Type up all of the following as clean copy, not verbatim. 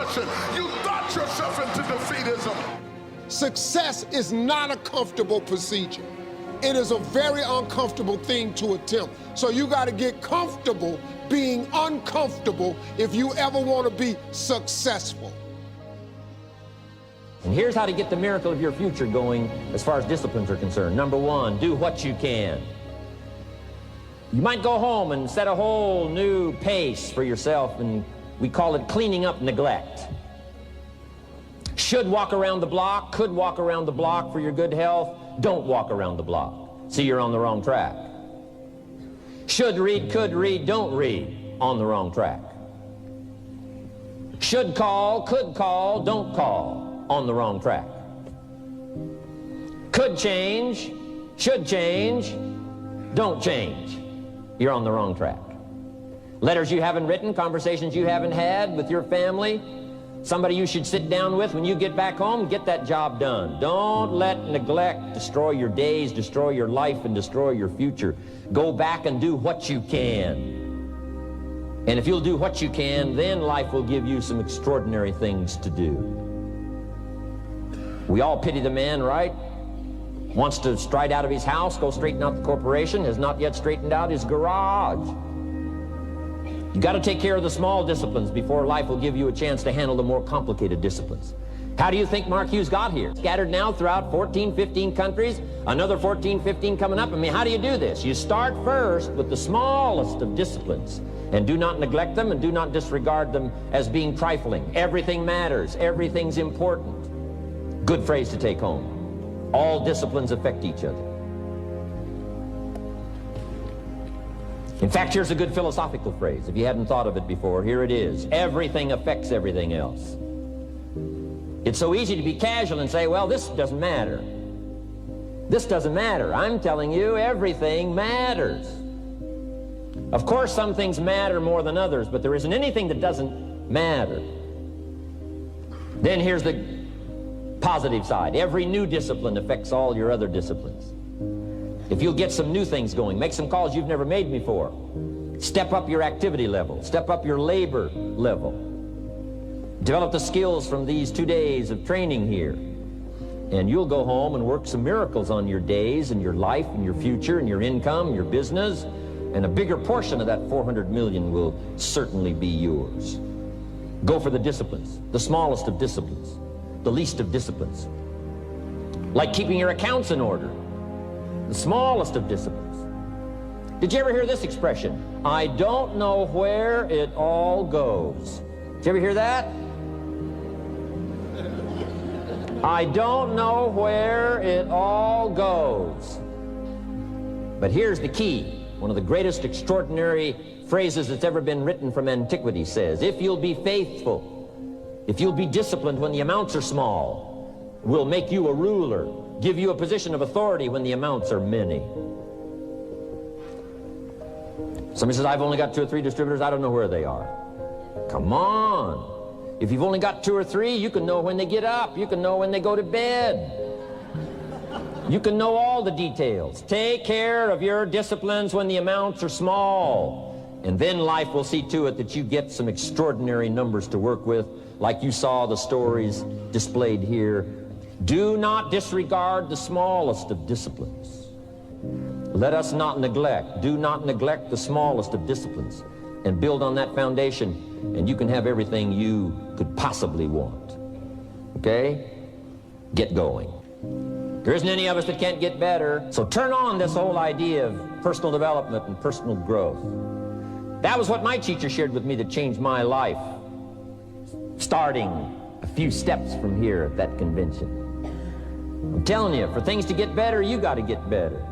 depression. You thought yourself into defeatism. Success is not a comfortable procedure. It is a very uncomfortable thing to attempt. So you got to get comfortable being uncomfortable if you ever want to be successful. And here's how to get the miracle of your future going as far as disciplines are concerned. Number one, do what you can. You might go home and set a whole new pace for yourself, and we call it cleaning up neglect. Should walk around the block, could walk around the block for your good health. Don't walk around the block. See, you're on the wrong track. Should read, could read, don't read. On the wrong track. Should call, could call, don't call. On the wrong track. Could change, should change, don't change. You're on the wrong track. Letters you haven't written, conversations you haven't had with your family, somebody you should sit down with when you get back home, get that job done. Don't let neglect destroy your days, destroy your life, and destroy your future. Go back and do what you can. And if you'll do what you can, then life will give you some extraordinary things to do. We all pity the man, right? Wants to stride out of his house, go straighten out the corporation, has not yet straightened out his garage. You got to take care of the small disciplines before life will give you a chance to handle the more complicated disciplines. How do you think Mark Hughes got here? Scattered now throughout 14, 15 countries, another 14, 15 coming up. I mean, how do you do this? You start first with the smallest of disciplines, and do not neglect them and do not disregard them as being trifling. Everything matters. Everything's important. Good phrase to take home. All disciplines affect each other. In fact, here's a good philosophical phrase. If you hadn't thought of it before, here it is. Everything affects everything else. It's so easy to be casual and say, well, this doesn't matter. This doesn't matter. I'm telling you, everything matters. Of course, some things matter more than others, but there isn't anything that doesn't matter. Then here's the positive side. Every new discipline affects all your other disciplines. If you'll get some new things going, make some calls you've never made before, step up your activity level, step up your labor level, develop the skills from these 2 days of training here, and you'll go home and work some miracles on your days and your life and your future and your income, your business, and a bigger portion of that 400 million will certainly be yours. Go for the disciplines, the smallest of disciplines, the least of disciplines. Like keeping your accounts in order, the smallest of disciplines. Did you ever hear this expression? I don't know where it all goes. Did you ever hear that? I don't know where it all goes. But here's the key. One of the greatest extraordinary phrases that's ever been written from antiquity says, if you'll be faithful, if you'll be disciplined when the amounts are small, we'll make you a ruler, give you a position of authority when the amounts are many. Somebody says, I've only got 2 or 3 distributors, I don't know where they are. Come on. If you've only got 2 or 3, you can know when they get up, you can know when they go to bed. You can know all the details. Take care of your disciplines when the amounts are small. And then life will see to it that you get some extraordinary numbers to work with, like you saw the stories displayed here. Do not disregard the smallest of disciplines. Let us not neglect. Do not neglect the smallest of disciplines, and build on that foundation, and you can have everything you could possibly want. Okay? Get going. There isn't any of us that can't get better. So turn on this whole idea of personal development and personal growth. That was what my teacher shared with me that changed my life, starting a few steps from here at that convention. I'm telling you, for things to get better, you got to get better.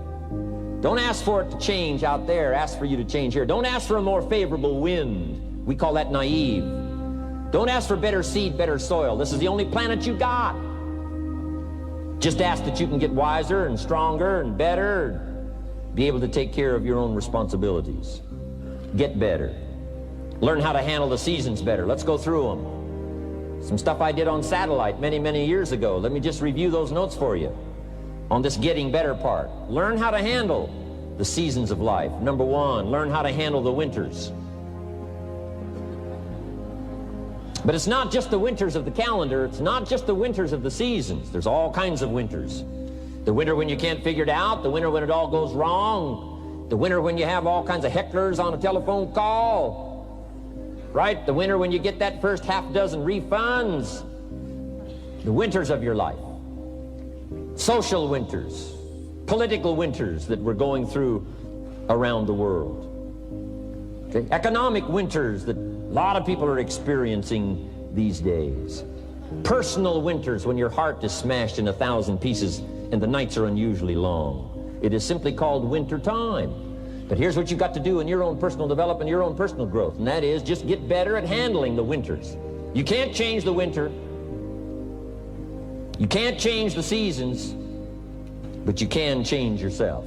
Don't ask for it to change out there. Ask for you to change here. Don't ask for a more favorable wind. We call that naive. Don't ask for better seed, better soil. This is the only planet you got. Just ask that you can get wiser and stronger and better, and be able to take care of your own responsibilities. Get better. Learn how to handle the seasons better. Let's go through them. Some stuff I did on satellite many, many years ago. Let me just review those notes for you on this getting better part. Learn how to handle the seasons of life. Number 1, learn how to handle the winters. But it's not just the winters of the calendar. It's not just the winters of the seasons. There's all kinds of winters. The winter when you can't figure it out. The winter when it all goes wrong. The winter when you have all kinds of hecklers on a telephone call. Right? The winter when you get that first half dozen refunds. The winters of your life. Social winters. Political winters that we're going through around the world. Okay? Economic winters that a lot of people are experiencing these days. Personal winters when your heart is smashed in 1,000 pieces and the nights are unusually long. It is simply called winter time. But here's what you've got to do in your own personal development, your own personal growth, and that is just get better at handling the winters. You can't change the winter. You can't change the seasons, but you can change yourself.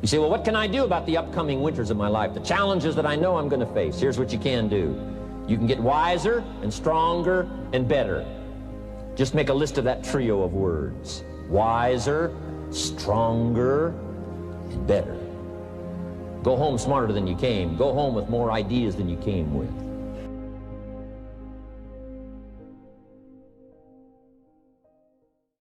You say, well, what can I do about the upcoming winters of my life, the challenges that I know I'm going to face? Here's what you can do. You can get wiser and stronger and better. Just make a list of that trio of words. Wiser, stronger, and better. Go home smarter than you came. Go home with more ideas than you came with.